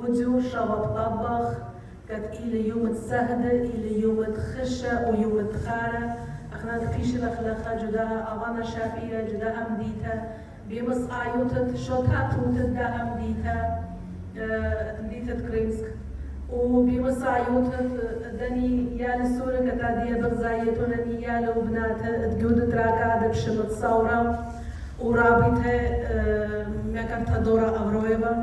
وديو شباب طبخ كت إلى يوم السهدة إلى يوم الخشة ويوم الخارة أخنا فيش الأخلاق جداها أغانا شافية جداها مديتا بيمس آيوتت شوتات وتداها مديتا كريمسك وبيمس آيوتت دني يا للسورة كتادية بغزايتونني يا لبنات تجود تراكا بشمت صورة ورابطها مكانتها دورة أغرويبة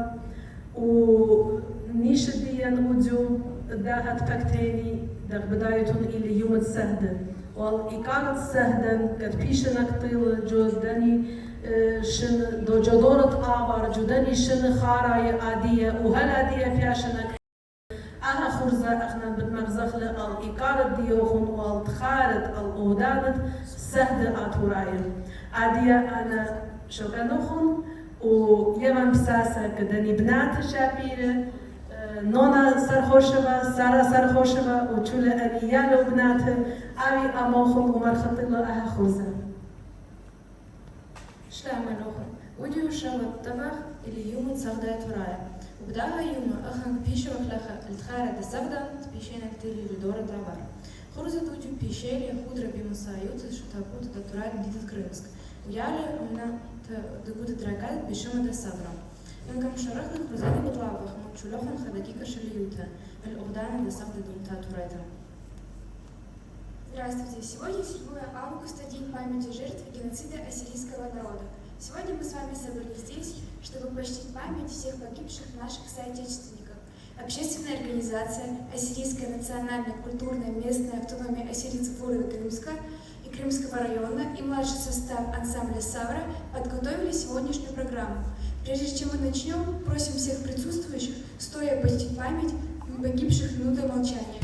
ونيشديا وديو داها تفكتيني دغ بدايتون إلى يوم السهدة والإقامة السهدة قد بيشنا قطيل جودني شن دو جدورة آبار جودني شن خاراي عادية وهل عادية فياشنا أها خرزة أخنا بتمغزخ الإقامة ديوخن والتخارت الأودانت سهدة آتوراي عادية أنا شوكانوخن ويمن بساسة كدني بنات شابيرة نونا سرخوشبا سارة سرخوشبا وشولا أبيالا وبناتها أبي أموخم ومرخطلو أها خرزة شلام نوخم وديو شاوة الطبخ اللي يوم تصغدا تورايا وبداها يوم أخن بيشو وخلخة التخارة تصغدا تبيشينا كتير لدورة دربار خرزة وديو بيشيلي خضرة بمسايوت شتاكوت داتورات بديت كرымск ويالي أمنا تقود تراكات بيشوما تصغدا يمكن مشاركة خرزاني بطلابخ متشولوخن خدакика шалиюта الأغدان تصغدا دونتا турайта. Здравствуйте! Сегодня 7 августа, День памяти жертв геноцида ассирийского народа. Сегодня мы с вами собрались здесь, чтобы почтить память всех погибших наших соотечественников. Общественная организация Ассирийская национально-культурная местная автономия ассирийцев города Крымска и Крымского района и младший состав ансамбля «Савра» подготовили сегодняшнюю программу. Прежде чем мы начнем, просим всех присутствующих стоя почтить память погибших минутой молчания.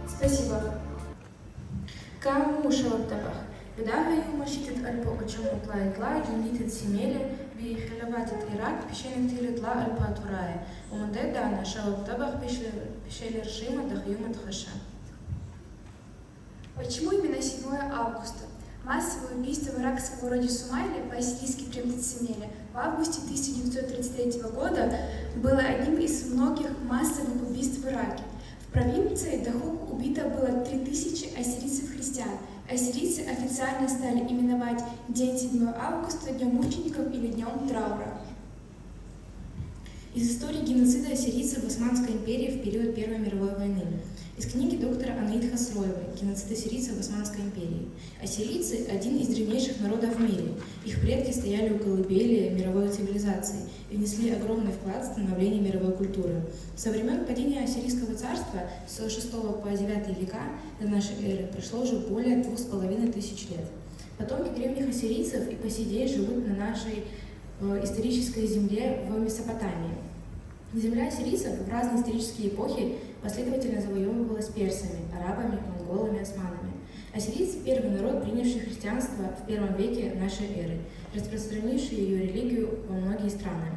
Спасибо. كامو شوطبخ بداها يوم شتت ألبو أجمع طلا جمليت سيميلة بخلافات العراق بشين كتير طلا ألبا توراي ومدد أنا شوطبخ بشيل رشيمة دخيومة خشة. Почему именно 7 августа? Массовое убийство в иракском городе Сумайле по-ассирийски Кремтецемеле в августе 1933 года было одним из многих массовых убийств в Ираке. В провинции Дахук убито было 3000 ассирийцев-христиан. Ассирийцы официально стали именовать день 7 августа Днем мучеников или Днем траура. Из истории геноцида ассирийцев в Османской империи в период Первой мировой войны. Из книги доктора Анаит Хасроевой «Геноцид ассирийцев в Османской империи». Ассирийцы – один из древнейших народов в мире. Их предки стояли у колыбели мировой цивилизации и внесли огромный вклад в становление мировой культуры. Со времен падения Ассирийского царства с 6 по 9 века до нашей эры прошло уже более 2500 лет. Потомки древних ассирийцев и по сей день живут на нашей исторической земле в Месопотамии. Земля ассирийцев в разные исторические эпохи последовательно завоевывалась персами, арабами, монголами, османами. Ассирийцы – первый народ, принявший христианство в первом веке нашей эры, распространивший ее религию во многие страны.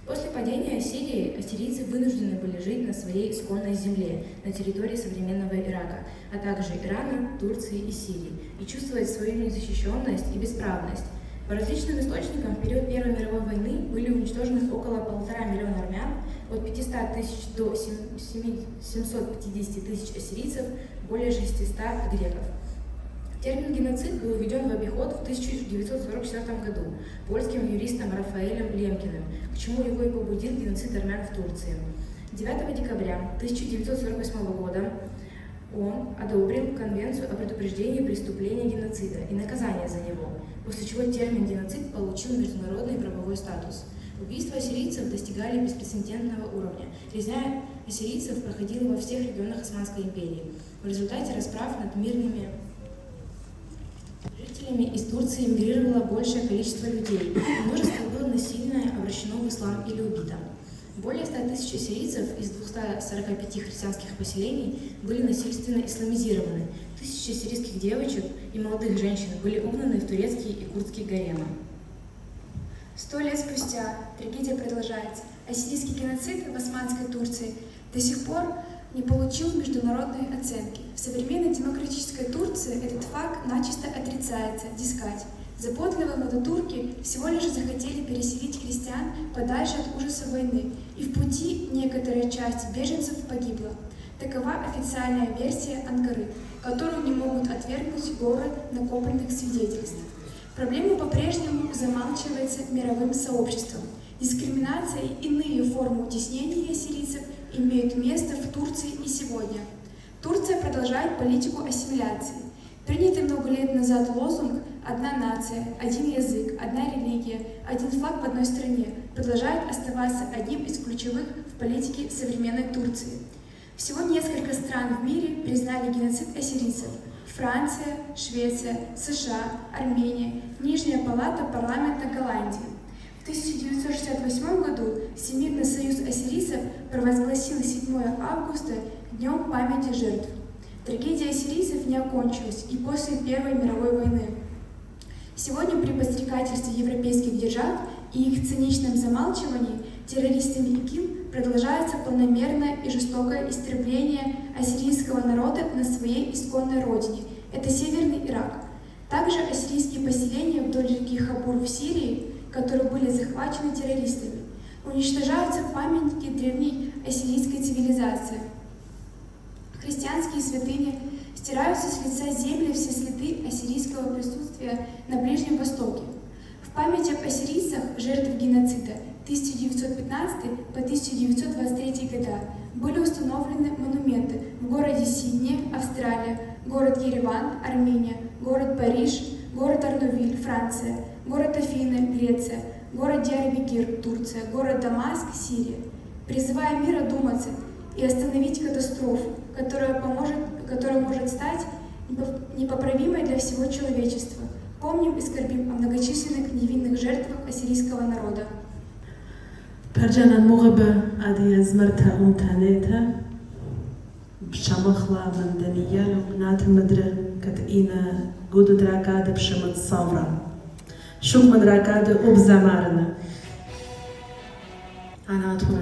После падения Ассирии ассирийцы вынуждены были жить на своей исконной земле, на территории современного Ирака, а также Ирана, Турции и Сирии, и чувствовать свою незащищенность и бесправность. По различным источникам в период Первой мировой войны были уничтожены около 1,5 миллиона армян, от 500 тысяч до 750 тысяч ассирийцев, более 600 греков. Термин «геноцид» был введен в обиход в 1944 году польским юристом Рафаэлем Лемкиным, к чему его и побудил геноцид армян в Турции. 9 декабря 1948 года он одобрил Конвенцию о предупреждении преступления геноцида и наказания за него, после чего термин «геноцид» получил международный правовой статус. Убийства ассирийцев достигали беспрецедентного уровня. Резня ассирийцев проходила во всех регионах Османской империи. В результате расправ над мирными жителями из Турции эмигрировало большее количество людей, и множество было насильно обращено в ислам или убито. Более 100 тысяч ассирийцев из 245 христианских поселений были насильственно исламизированы. Тысячи ассирийских девочек и молодых женщин были угнаны в турецкие и курдские гаремы. 100 лет спустя трагедия продолжается. Ассирийский геноцид в Османской Турции до сих пор не получил международной оценки. В современной демократической Турции этот факт начисто отрицается, дескать. Запотливые молодотурки всего лишь захотели переселить христиан подальше от ужаса войны, и в пути некоторая часть беженцев погибла. Такова официальная версия Анкары, которую не могут отвергнуть горы накопленных свидетельств. Проблема по-прежнему замалчивается мировым сообществом. Дискриминация и иные формы утеснения ассирийцев имеют место в Турции и сегодня. Турция продолжает политику ассимиляции. Принятый много лет назад лозунг «Одна нация, один язык, одна религия, один флаг в одной стране» продолжает оставаться одним из ключевых в политике современной Турции. Всего несколько стран в мире признали геноцид ассирийцев: Франция, Швеция, США, Армения, Нижняя палата парламента Голландии. В 1968 году Всемирный союз ассирийцев провозгласил 7 августа Днем памяти жертв. Трагедия ассирийцев не окончилась и после Первой мировой войны. Сегодня при подстрекательстве европейских держав и их циничном замалчивании террористами ИГИЛ продолжается планомерное и жестокое истребление ассирийского народа на своей исконной родине. Это Северный Ирак. Также ассирийские поселения вдоль реки Хабур в Сирии, которые были захвачены террористами. Уничтожаются памятники древней ассирийской цивилизации. Христианские святыни, стираются с лица земли все следы ассирийского присутствия на Ближнем Востоке. В память об ассирийцах, жертв геноцида 1915 по 1923 года, были установлены монументы в городе Сиднее, Австралия, город Ереван, Армения, город Париж, город Арнувиль, Франция, город Афины, Греция, город Диарбекир, Турция, город Дамаск, Сирия. Призывая мир одуматься и остановить катастрофу, которая может стать непоправимой для всего человечества. Помним и скорбим о многочисленных невинных жертвах ассирийского народа. Perjanan muğbe adi zmerta umtaneta bşamakhla mandaniyan nat madre kat ina gudu drakade bşamat savra shuk man drakade obzamarna anatwa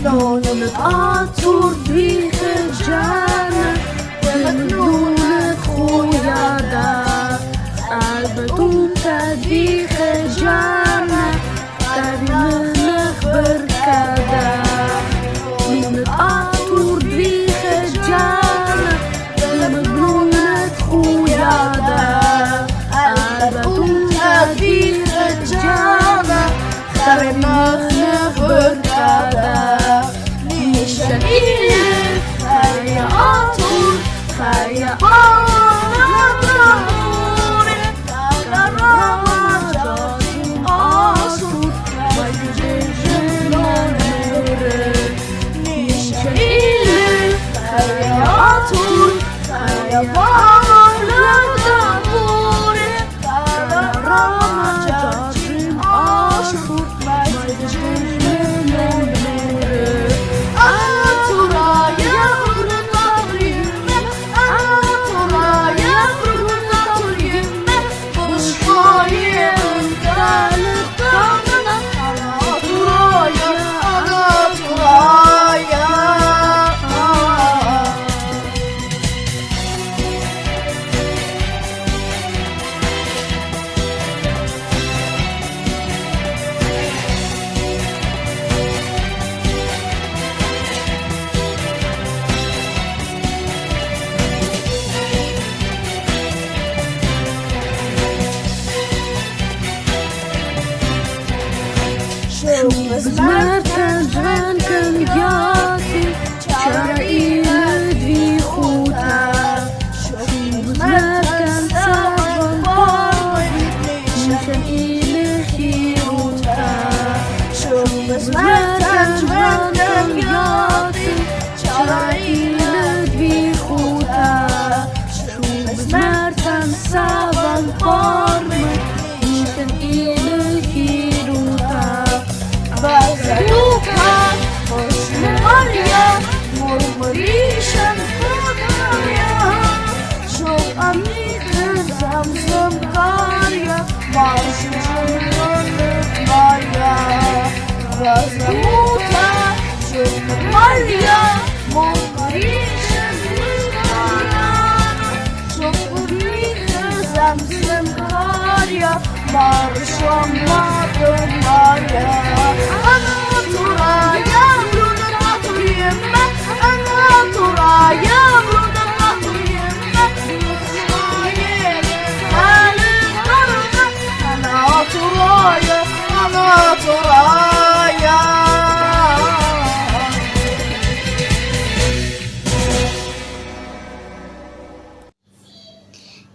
نونت عطور بيخ الجنة ومنونة خويادا قلبتون تديخ الجنة تبينخ بركادا نونت عطور بيخ الجنة ومنونة خويادا قلبتون تديخ الجنة تبينخ بركادا شكيل خيا عطور خيا عطور كرامة جاسم عصور ويجيجن نور شكيل خيا عطور خيا عطور كرامة جاسم عصور ويجيجن نور Zmerten dżwenken jaki Czara ile dwi chuta Zmerten całą boli Nisem ile chiruta Zmerten dżwenken jaki Czara ile dwi chuta Zmerten całą boli Nisem ile chiruta Bazooka, Maria, Murmurishan, Maria, Show Amika, Samsung, Maria, Marshall, Maria, Bazooka, Show Maria, Murmurishan, Maria, Show Amika, Samsung, Maria, Marshall, Maria.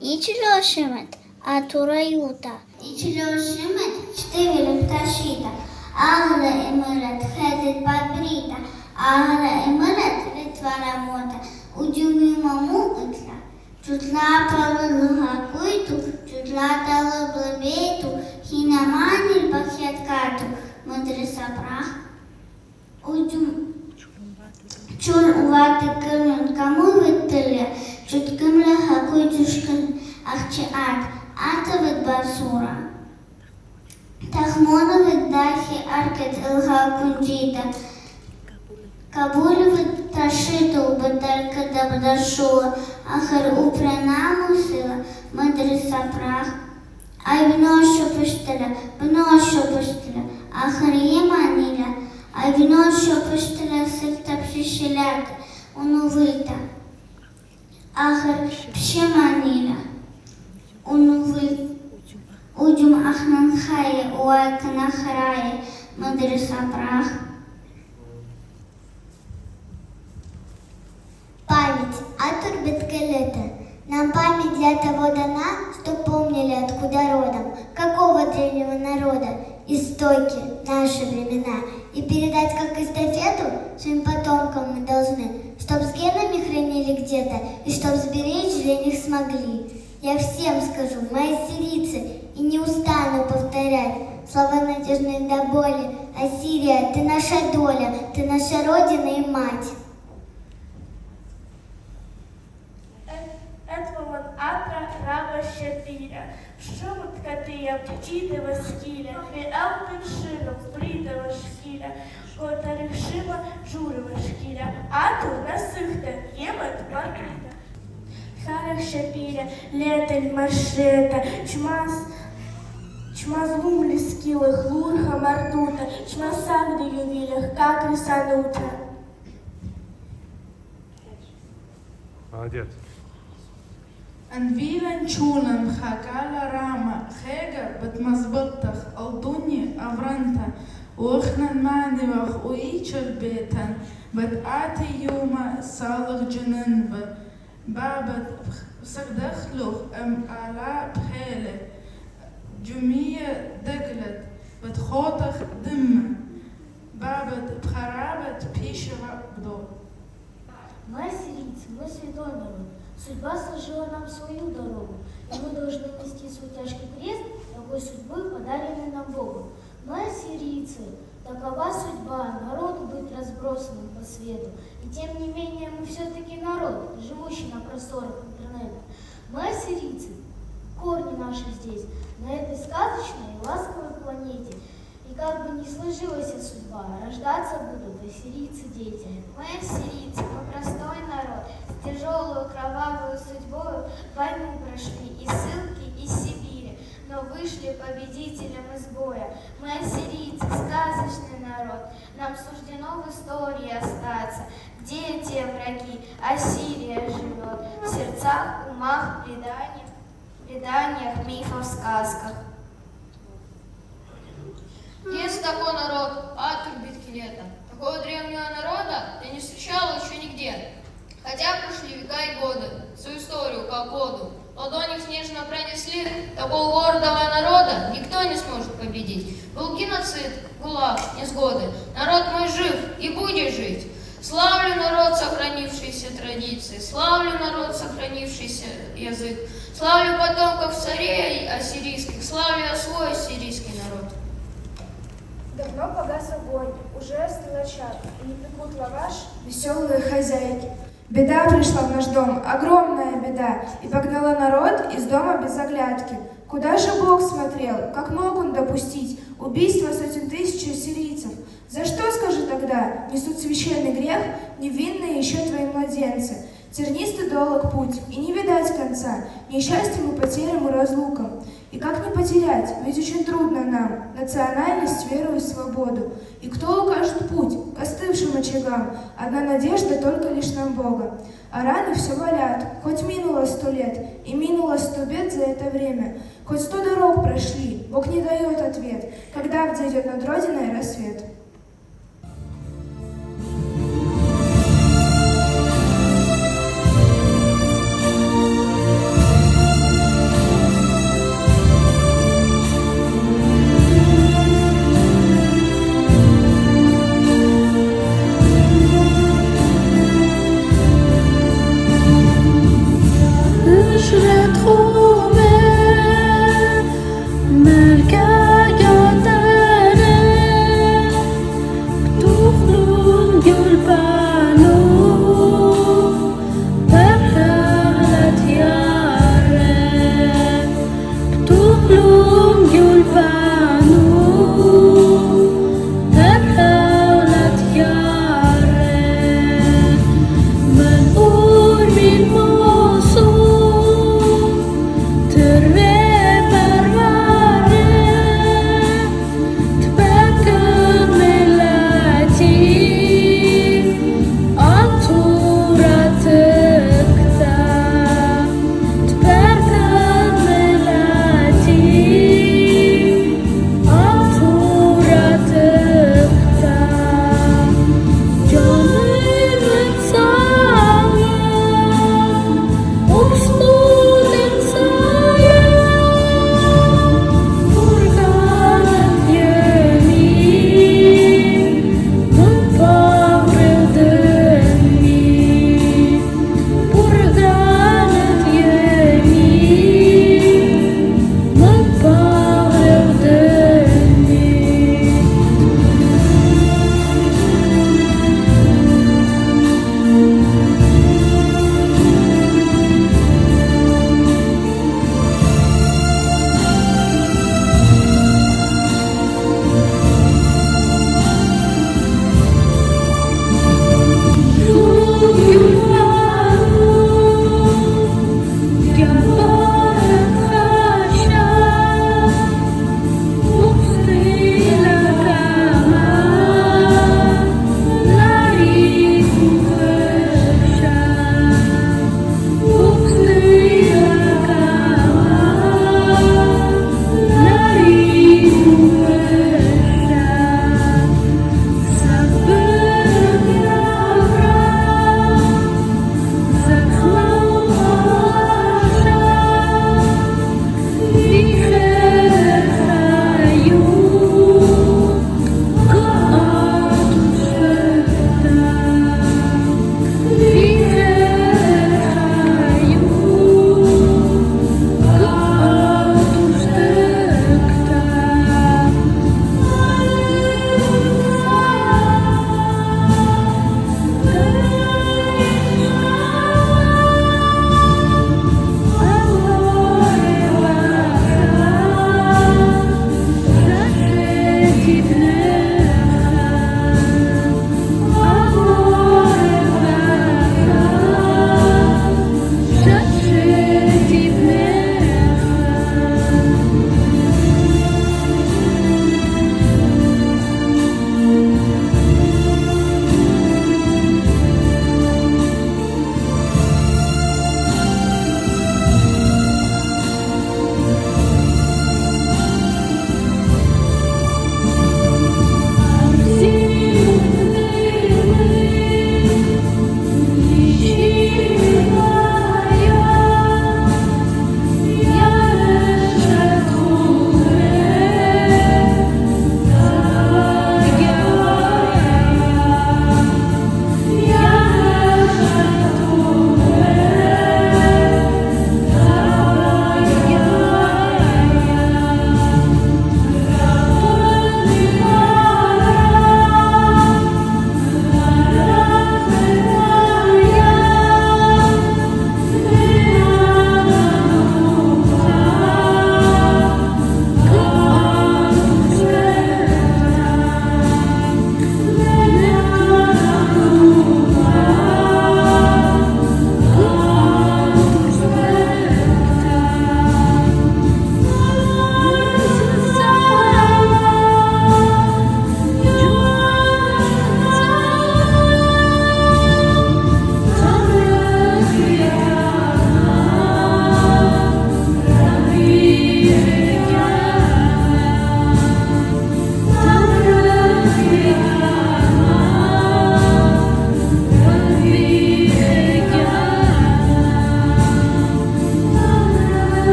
İçilo şemet, atura yuta. İçilo şemet, ştevilim taşita. Ağla emiret, hedit badbrita. Ağla emiret, ritvara mota. Ucumi mamu utla. Чутла палылыға куйту, чутла талы блыбейту, хинаманил пахет карту, мыдрыса прах. Чул ваты кырнын каму виттылы, чуткымлы хакуй чушкын ахчы ата вит басура. Тахмоны вит дахи аркет илға кунджита, кабулы вит ташиту быталька дабдашула, ахар упранаму сила, мыдрыса прах. Ай виношу пыштыла, ахар еманила, ай виношу пыштыла сыкта пшишеляка, унувыта. Ахар пшеманила, унувыта. Уджум ахнан хая, уайкана харая, мыдрыса прах. Память, атур беткелета. Нам память для того дана, что помнили, откуда родом, какого древнего народа, истоки, наши времена. И передать как эстафету своим потомкам мы должны. Я всем скажу, мы ассирийцы, и не устану повторять слова надежные до боли. Ассирия, ты наша доля, ты наша родина и мать. Етвомон атра раба щепіля, шумот катия птітива скіля, хвіелтим шином збрітива шкіля, котарих шима журива шкіля, ату насихте, ємет маркіта. Харах щепіля, летель машета, чмаз лумлі скілих, лурха мартута, чмаз сагди ювілях, какри санута. Молодец. Анвилан чунам хакала рама хега бетмазбаттах алдуни авранта уахнан манивах уичал бетан бет ати юма салах джананба бабат сагдахлух ала бхеле جمية دقلت بتخوطخ دم بابت بخرابت بيشغا بدو. Мы ассирийцы, мы святой народ. Судьба сложила нам свою дорогу, и мы должны нести свой тяжкий крест, такой судьбы, подаренной нам Богом. Мы ассирийцы, такова судьба, народу быть разбросанным по свету. И тем не менее мы все-таки народ, живущий на просторах интернета. Мы ассирийцы, корни наши здесь, на этой сказочной и ласковой планете. И как бы ни сложилась судьба, рождаться будут ассирийцы-дети. Мы ассирийцы, мы простой народ, с тяжелую кровавую судьбою войну прошли из ссылки, из Сибири, но вышли победителем из боя. Мы ассирийцы, сказочный народ, нам суждено в истории остаться. Где те враги? Ассирия живет в сердцах, умах, преданиях, мифах, сказках. Есть такой народ, Атур Биткилета. Такого древнего народа я не встречал еще нигде. Хотя прошли века и годы, свою историю как воду. Ладони снежно пронесли, такого гордого народа никто не сможет победить. Был геноцид, ГУЛАГ, несгоды. Народ мой жив и будет жить. Славлю народ, сохранившийся традиции, славлю народ, сохранившийся язык, славлю потомков царей ассирийских, славлю свой ассирийский народ. Давно погас огонь, уже остыла чад, и не пекут лаваш веселые хозяйки. Беда пришла в наш дом, огромная беда, и погнала народ из дома без оглядки. Куда же Бог смотрел? Как мог он допустить убийство сотен тысяч ассирийцев? За что, скажи тогда, несут священный грех невинные еще твои младенцы? Тернистый долг путь, и не видать конца, несчастьем и потерям и разлукам. И как не потерять, ведь очень трудно нам национальность, веру и свободу. И кто укажет путь к остывшим очагам? Одна надежда только лишь на Бога. А раны все болят, хоть минуло 100 лет, и минуло 100 бед за это время. Хоть 100 дорог прошли, Бог не дает ответ, когда взойдет над Родиной рассвет.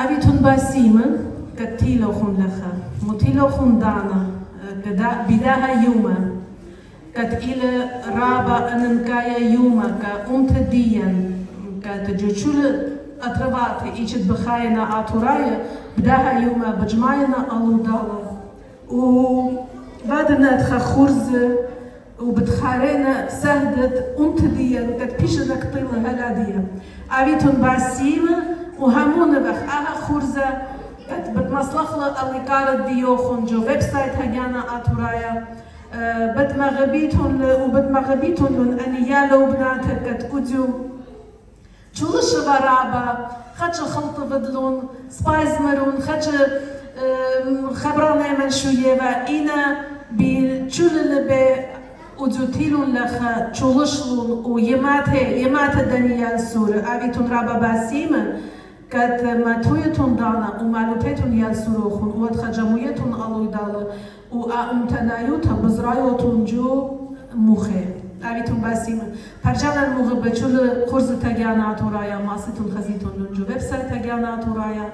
أبيتون باسيمة كتيلو خون لخا متيلو خون دانا بداها يوما كتيل رابا أننكايا يوما كأمتديا كتجوشول أترباتي إيشت بخاينا آتورايا بداها يوما بجماينا ألودالا وبعدنا تخا خورزة وبتخارينا سهدت أمتديا كتبيشنا كطيلة هلادية أبيتون باسيمة وهمونا بخ أها خورزة كت بتمصلخلة اللي كارت ديوخون جو ويب سايت هجانا آتورايا وبتمغبيتون لون أني يالو بناتك كت أوديو شولش غرابة خدش خلط بدلون سبايز مرون خدش خبرانة من شوية إنا بشول اللي أوديوتيلون لخا شولشلون ويماته دانيال سورة أبيتون رابا باسيمة كت ماتويتون دانا ومالوتيتون يال سوروخون وادخا جمويتون ألويدالا وأمتنايوتا بزرايوتون جو مخي أبيتون باسيمة پرجانا المغ بچول خورز تاگانا تورايا ماسيتون خزيتون لنجو ويب سايت تاگانا تورايا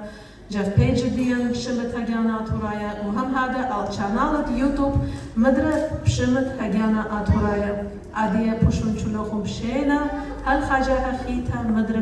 جاف بيج ديان بشمت تاگانا تورايا وهم هذا القناة يوتيوب مدرة بشمت تاگانا تورايا عادية بوشون چلوخم بشينا هل خاجة خيتا مدرة